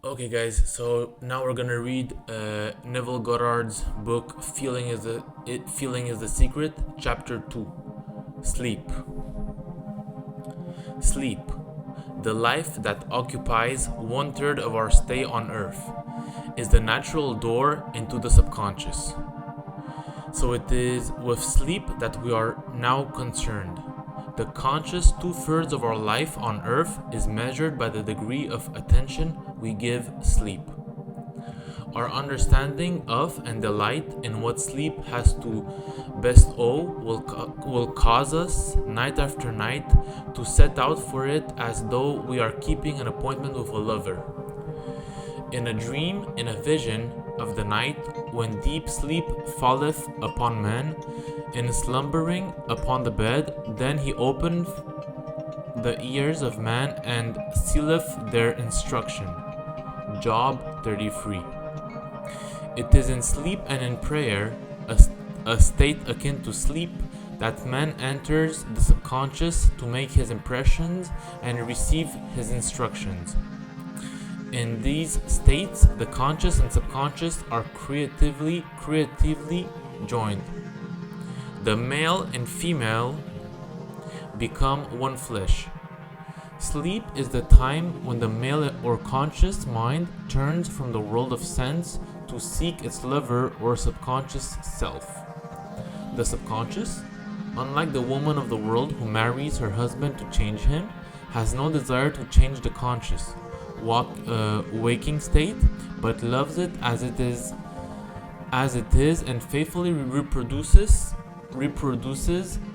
Okay, guys. So now we're gonna read Neville Goddard's book "Feeling is the Secret," Chapter 2. Sleep. Sleep, the life that occupies 1/3 of our stay on Earth, is the natural door into the subconscious. So it is with sleep that we are now concerned. The conscious 2/3 of our life on Earth is measured by the degree of attention we give sleep. Our understanding of and delight in what sleep has to bestow will cause us, night after night, to set out for it as though we are keeping an appointment with a lover. In a dream, in a vision of the night, when deep sleep falleth upon man, in slumbering upon the bed, then he openeth the ears of man and sealeth their instruction. Job 33. It is in sleep and in prayer, a state akin to sleep, that man enters the subconscious to make his impressions and receive his instructions. In these states, the conscious and subconscious are creatively joined. The male and female become one flesh. Sleep is the time when the male or conscious mind turns from the world of sense to seek its lover or subconscious self. The subconscious, unlike the woman of the world who marries her husband to change him, has no desire to change the conscious, waking state, but loves it as it is and faithfully reproduces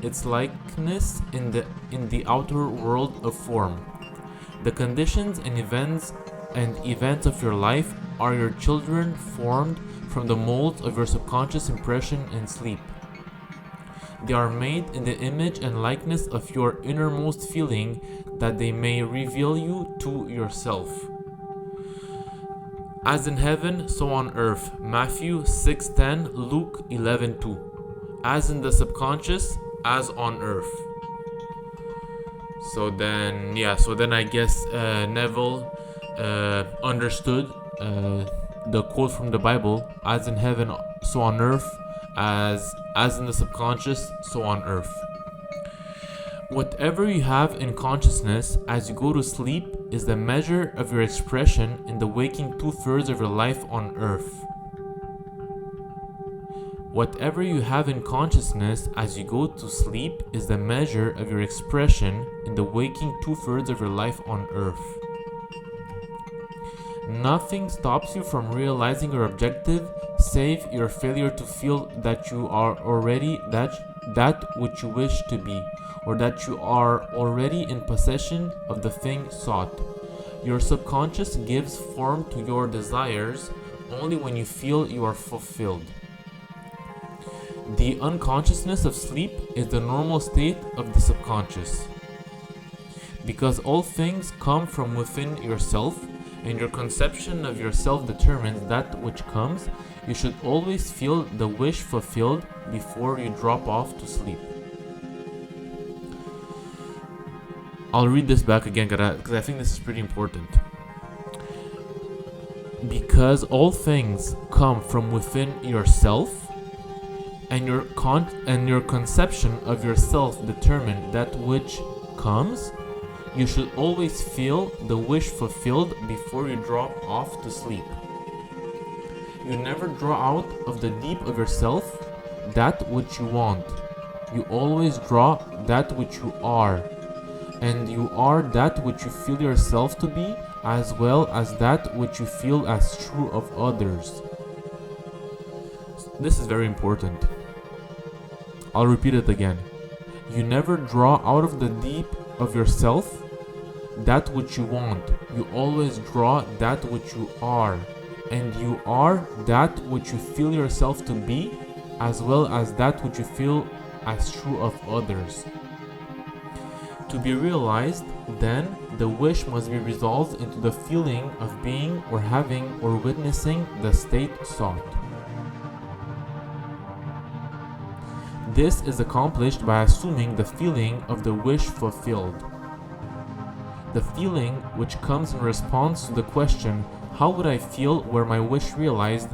its likeness in the outer world of form. The conditions and events of your life are your children, formed from the molds of your subconscious impression in sleep. They are made in the image and likeness of your innermost feeling, that they may reveal you to yourself. As in heaven, so on earth. Matthew 6:10, Luke 11:2. As in the subconscious, as on earth. So then I guess Neville understood the quote from the Bible: as in heaven, so on earth, as in the subconscious, so on earth. Whatever you have in consciousness as you go to sleep is the measure of your expression in the waking 2/3 of your life on earth. Whatever you have in consciousness as you go to sleep is the measure of your expression in the waking 2/3 of your life on earth. Nothing stops you from realizing your objective save your failure to feel that you are already that which you wish to be, or that you are already in possession of the thing sought. Your subconscious gives form to your desires only when you feel you are fulfilled. The unconsciousness of sleep is the normal state of the subconscious. Because all things come from within yourself, and your conception of yourself determines that which comes, you should always feel the wish fulfilled before you drop off to sleep. I'll read this back again because I think this is pretty important. Because all things come from within yourself, and your conception of yourself determine that which comes, you should always feel the wish fulfilled before you drop off to sleep. You never draw out of the deep of yourself that which you want. You always draw that which you are, and you are that which you feel yourself to be, as well as that which you feel as true of others. This is very important. I'll repeat it again. You never draw out of the deep of yourself that which you want. You always draw that which you are, and you are that which you feel yourself to be, as well as that which you feel as true of others. To be realized, then, the wish must be resolved into the feeling of being or having or witnessing the state sought. This is accomplished by assuming the feeling of the wish fulfilled. The feeling which comes in response to the question, How would I feel were my wish realized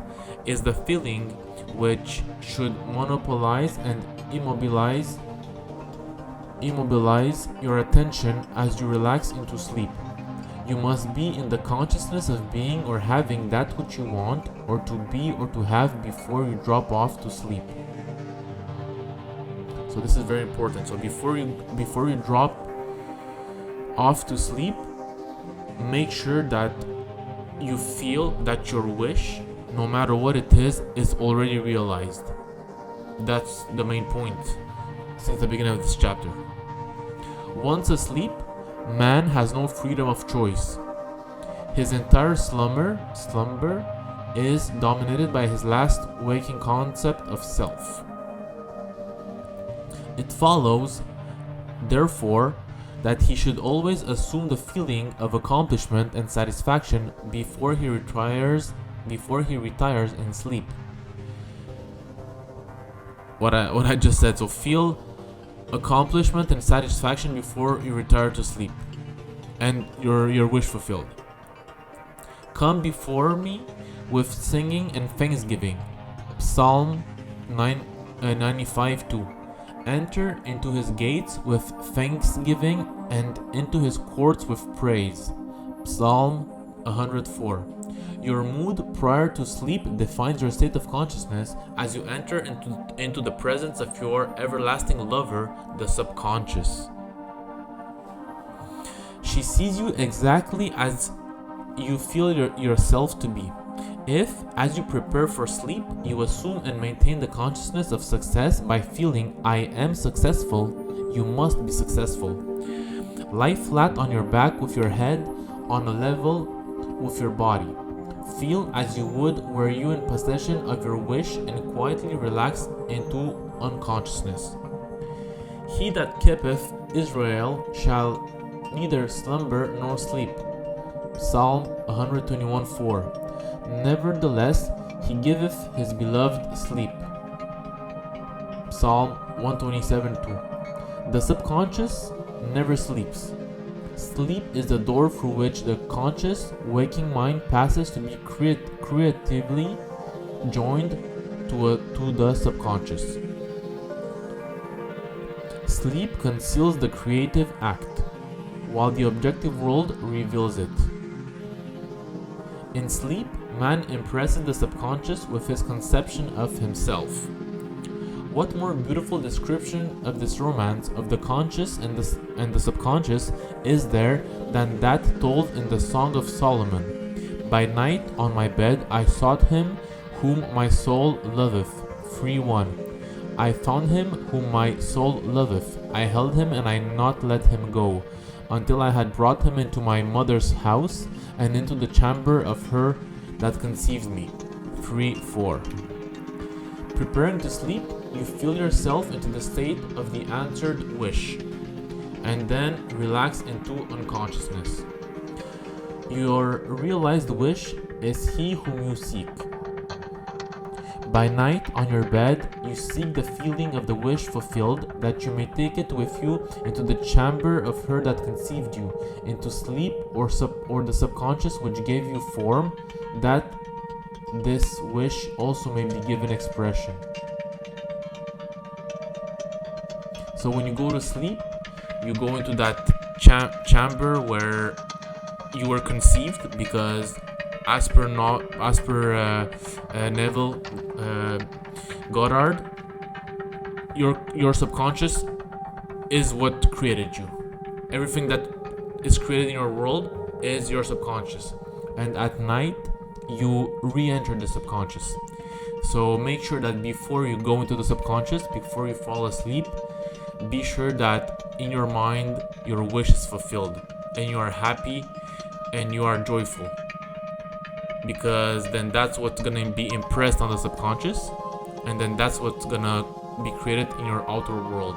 is the feeling which should monopolize and immobilize your attention as you relax into sleep. You must be in the consciousness of being or having that which you want or to be or to have before you drop off to sleep. So this is very important. So before you drop off to sleep, make sure that you feel that your wish, no matter what it is already realized. That's the main point since the beginning of this chapter. Once asleep, man has no freedom of choice. His entire slumber is dominated by his last waking concept of self. It follows, therefore, that he should always assume the feeling of accomplishment and satisfaction before he retires in sleep. What I just said. So feel accomplishment and satisfaction before you retire to sleep, and your wish fulfilled. Come before me with singing and thanksgiving. Psalm 95:2. Enter into his gates with thanksgiving and into his courts with praise. Psalm 104. Your mood prior to sleep defines your state of consciousness as you enter into the presence of your everlasting lover, the subconscious. She sees you exactly as you feel yourself to be. If, as you prepare for sleep, you assume and maintain the consciousness of success by feeling I am successful, you must be successful. Lie flat on your back with your head on a level with your body. Feel as you would were you in possession of your wish and quietly relax into unconsciousness. He that keepeth Israel shall neither slumber nor sleep. Psalm 121:4. Nevertheless, he giveth his beloved sleep. Psalm 127:2. The subconscious never sleeps. Sleep is the door through which the conscious, waking mind passes to be creatively joined to the subconscious. Sleep conceals the creative act, while the objective world reveals it. In sleep, man impresses the subconscious with his conception of himself. What more beautiful description of this romance of the conscious and the subconscious is there than that told in the Song of Solomon? By night on my bed I sought him whom my soul loveth. 3:1. I found him whom my soul loveth. I held him and I not let him go, until I had brought him into my mother's house and into the chamber of her that conceived me. 3:4. Preparing to sleep, you feel yourself into the state of the answered wish, and then relax into unconsciousness. Your realized wish is he whom you seek. By night on your bed, you seek the feeling of the wish fulfilled, that you may take it with you into the chamber of her that conceived you, into sleep or the subconscious which gave you form, that this wish also may be given expression. So when you go to sleep, you go into that chamber where you were conceived, because as per Neville, Goddard, your subconscious is what created you. Everything that is created in your world is your subconscious, and at night you re-enter the subconscious. So make sure that before you go into the subconscious, before you fall asleep, be sure that in your mind your wish is fulfilled and you are happy and you are joyful, because then that's what's gonna be impressed on the subconscious, and then that's what's gonna be created in your outer world.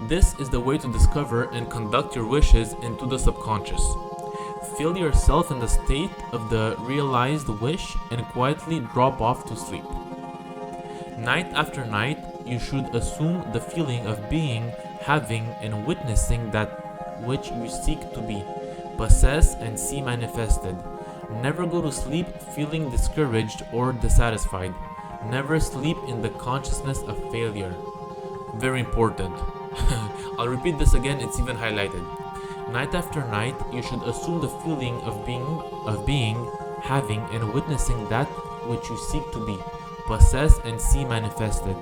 This is the way to discover and conduct your wishes into the subconscious. Feel yourself in the state of the realized wish and quietly drop off to sleep. Night after night, you should assume the feeling of being, having, and witnessing that which you seek to be. possess and see manifested. Never go to sleep feeling discouraged or dissatisfied. Never sleep in the consciousness of failure. Very important. I'll repeat this again, it's even highlighted. Night after night, you should assume the feeling of being, having, and witnessing that which you seek to be, possess and see manifested.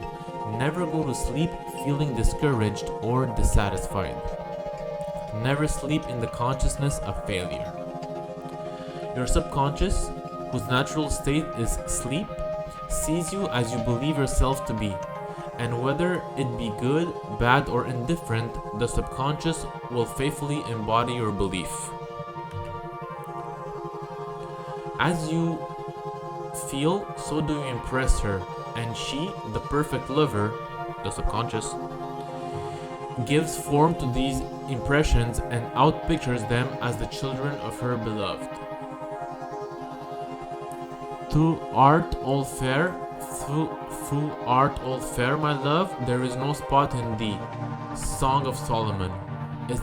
Never go to sleep feeling discouraged or dissatisfied. Never sleep in the consciousness of failure. Your subconscious, whose natural state is sleep, sees you as you believe yourself to be, and whether it be good, bad, or indifferent, the subconscious will faithfully embody your belief. As you feel, so do you impress her, and she, the perfect lover, the subconscious, gives form to these impressions and outpictures them as the children of her beloved. Through art all fair, my love, there is no spot in thee. Song of Solomon is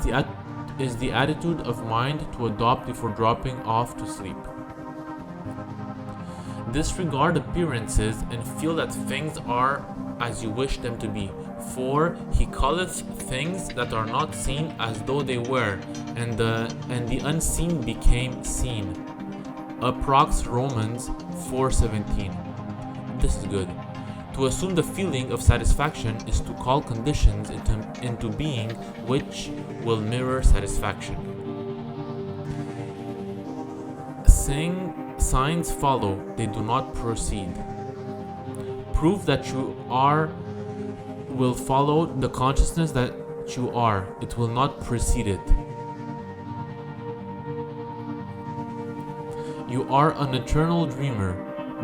the attitude of mind to adopt before dropping off to sleep. Disregard appearances and feel that things are as you wish them to be. For he calleth things that are not seen as though they were, and the unseen became seen. Approx Romans 4:17. This is good. To assume the feeling of satisfaction is to call conditions into being which will mirror satisfaction. Signs follow, they do not proceed. Proof that you are will follow the consciousness that you are. It will not precede it. You are an eternal dreamer,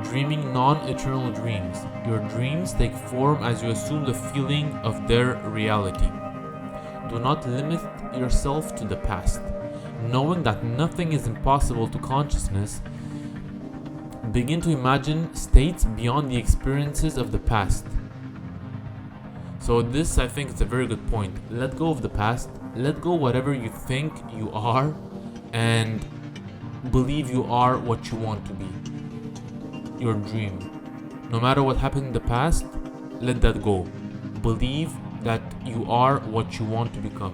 dreaming non-eternal dreams. Your dreams take form as you assume the feeling of their reality. Do not limit yourself to the past. Knowing that nothing is impossible to consciousness, begin to imagine states beyond the experiences of the past. So this, I think, is a very good point. Let go of the past, let go whatever you think you are, and believe you are what you want to be. Your dream. No matter what happened in the past, let that go. Believe that you are what you want to become,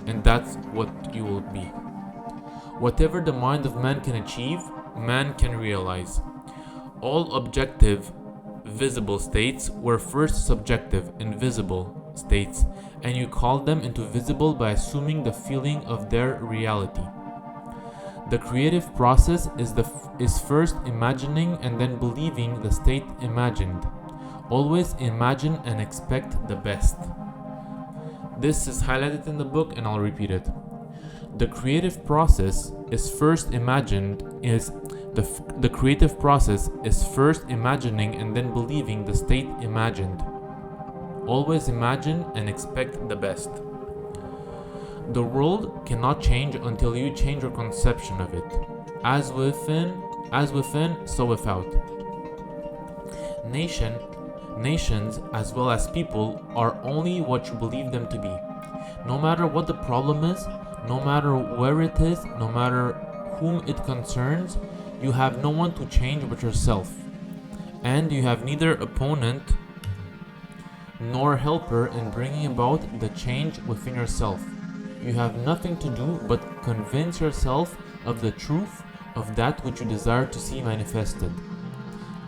and that's what you will be. Whatever the mind of man can achieve, man can realize. All objective, visible states were first subjective, invisible states, and you called them into visible by assuming the feeling of their reality. The creative process is first imagining and then believing the state imagined. Always imagine and expect the best. This is highlighted in the book, and I'll repeat it. The creative process is first the creative process is first imagining and then believing the state imagined. Always imagine and expect the best. The world cannot change until you change your conception of it. As within, so without. Nations, as well as people, are only what you believe them to be. No matter what the problem is, no matter where it is, no matter whom it concerns, you have no one to change but yourself. And you have neither opponent nor helper in bringing about the change within yourself. You have nothing to do but convince yourself of the truth of that which you desire to see manifested.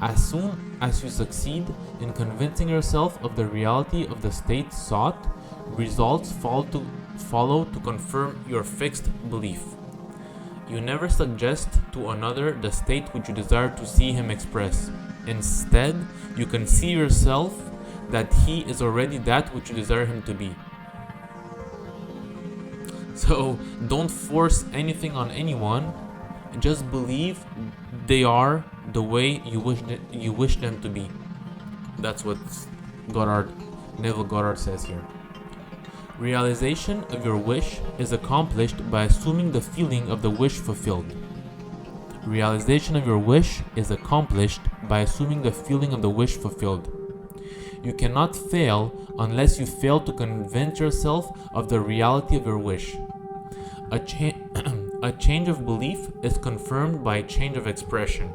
As soon as you succeed in convincing yourself of the reality of the state sought, results follow to confirm your fixed belief. You never suggest to another the state which you desire to see him express. Instead, you can see yourself that he is already that which you desire him to be. So don't force anything on anyone, just believe they are the way you wish them to be. That's what Neville Goddard says here. Realization of your wish is accomplished by assuming the feeling of the wish fulfilled. Realization of your wish is accomplished by assuming the feeling of the wish fulfilled. You cannot fail unless you fail to convince yourself of the reality of your wish. A change of belief is confirmed by a change of expression.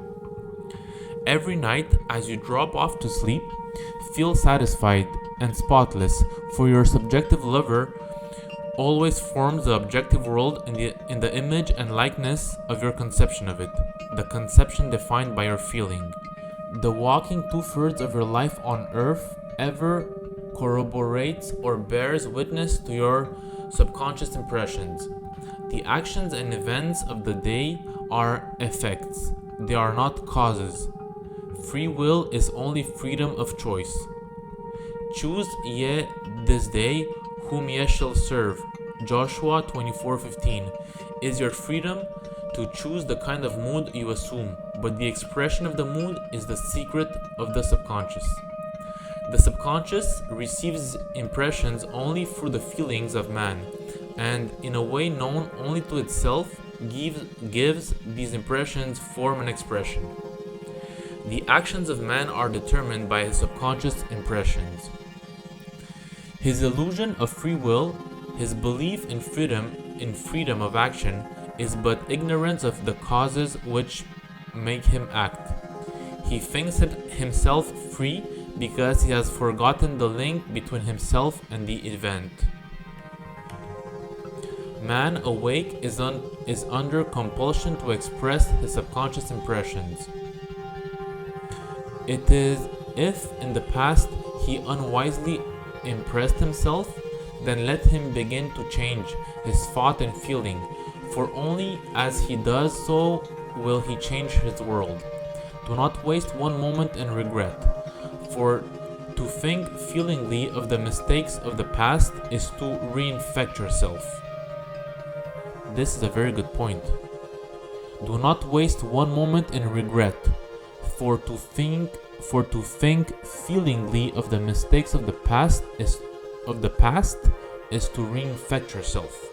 Every night, as you drop off to sleep, feel satisfied and spotless, for your subjective lover always forms the objective world in the image and likeness of your conception of it, the conception defined by your feeling. The walking 2/3 of your life on earth ever corroborates or bears witness to your subconscious impressions. The actions and events of the day are effects, they are not causes. Free will is only freedom of choice. Choose ye this day whom ye shall serve. Joshua 24:15 is your freedom to choose the kind of mood you assume, but the expression of the mood is the secret of the subconscious. The subconscious receives impressions only through the feelings of man, and in a way known only to itself, gives these impressions form and expression. The actions of man are determined by his subconscious impressions. His illusion of free will, his belief in freedom of action, is but ignorance of the causes which make him act. He thinks himself free because he has forgotten the link between himself and the event. Man awake is under compulsion to express his subconscious impressions. It is if in the past he unwisely impressed himself, then let him begin to change his thought and feeling, for only as he does so will he change his world. Do not waste one moment in regret, for to think feelingly of the mistakes of the past is to reinfect yourself. This is a very good point. Do not waste one moment in regret, for to think feelingly of the mistakes of the past is to reinfect yourself.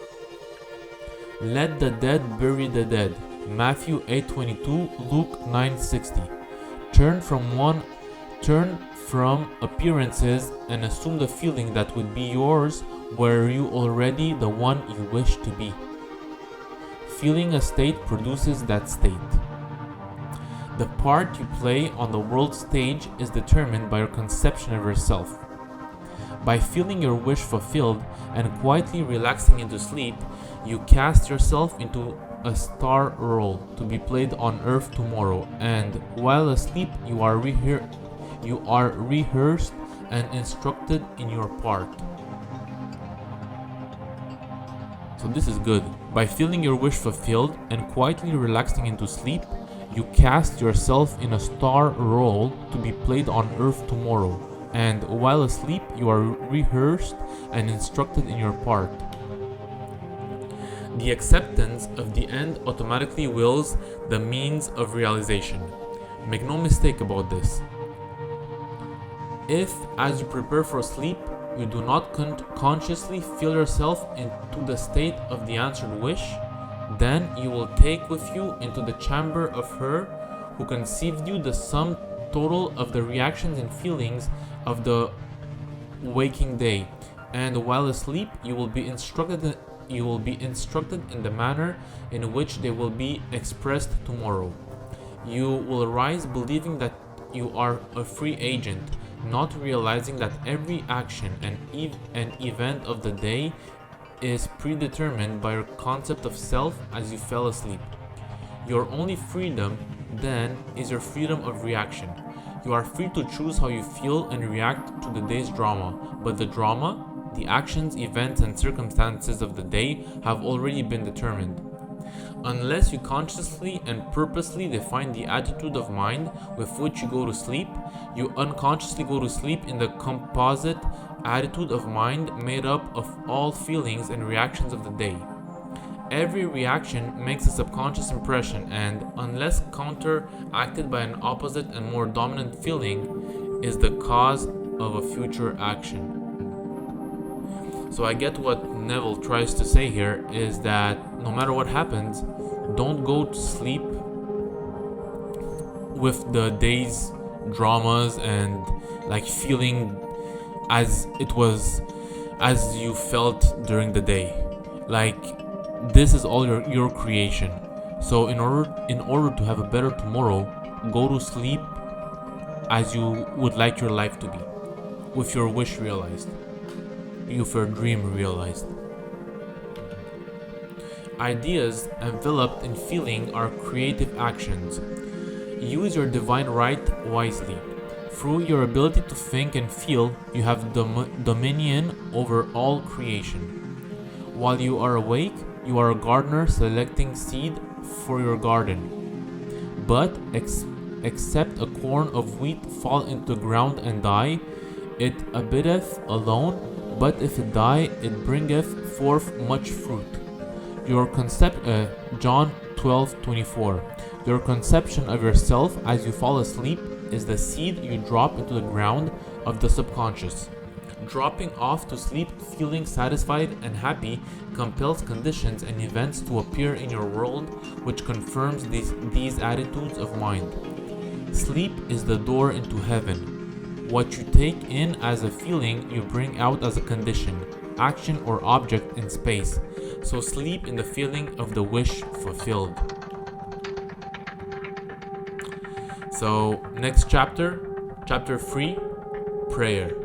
Let the dead bury the dead. Matthew 8:22, Luke 9:60. Turn from appearances and assume the feeling that would be yours were you already the one you wish to be. Feeling a state produces that state. The part you play on the world stage is determined by your conception of yourself. By feeling your wish fulfilled and quietly relaxing into sleep, you cast yourself into a star role to be played on earth tomorrow, and while asleep you are rehearsed and instructed in your part. So this is good. By feeling your wish fulfilled and quietly relaxing into sleep, you cast yourself in a star role to be played on earth tomorrow, and while asleep you are rehearsed and instructed in your part. The acceptance of the end automatically wills the means of realization. Make no mistake about this. If, as you prepare for sleep, you do not consciously feel yourself into the state of the answered wish, then you will take with you into the chamber of her who conceived you the sum total of the reactions and feelings of the waking day, and while asleep you will be instructed in the manner in which they will be expressed tomorrow. You will arise believing that you are a free agent, not realizing that every action and event of the day is predetermined by your concept of self as you fell asleep. Your only freedom, then, is your freedom of reaction. You are free to choose how you feel and react to the day's drama, but the drama, the actions, events, and circumstances of the day have already been determined. Unless you consciously and purposely define the attitude of mind with which you go to sleep, you unconsciously go to sleep in the composite attitude of mind made up of all feelings and reactions of the day. Every reaction makes a subconscious impression, and unless counteracted by an opposite and more dominant feeling, is the cause of a future action. So I get what Neville tries to say here is that no matter what happens, don't go to sleep with the day's dramas and like feeling as you felt during the day. Like this is all your creation. So in order to have a better tomorrow, go to sleep as you would like your life to be, with your wish realized, with your dream realized. Ideas enveloped in feeling are creative actions. Use your divine right wisely. Through your ability to think and feel, you have dominion over all creation. While you are awake, you are a gardener selecting seed for your garden. But except a corn of wheat fall into the ground and die, it abideth alone, but if it die, it bringeth forth much fruit. John 12:24. Your conception of yourself as you fall asleep is the seed you drop into the ground of the subconscious. Dropping off to sleep feeling satisfied and happy compels conditions and events to appear in your world which confirms these attitudes of mind. Sleep is the door into heaven. What you take in as a feeling, you bring out as a condition, action, or object in space. So sleep in the feeling of the wish fulfilled. So next chapter 3, prayer.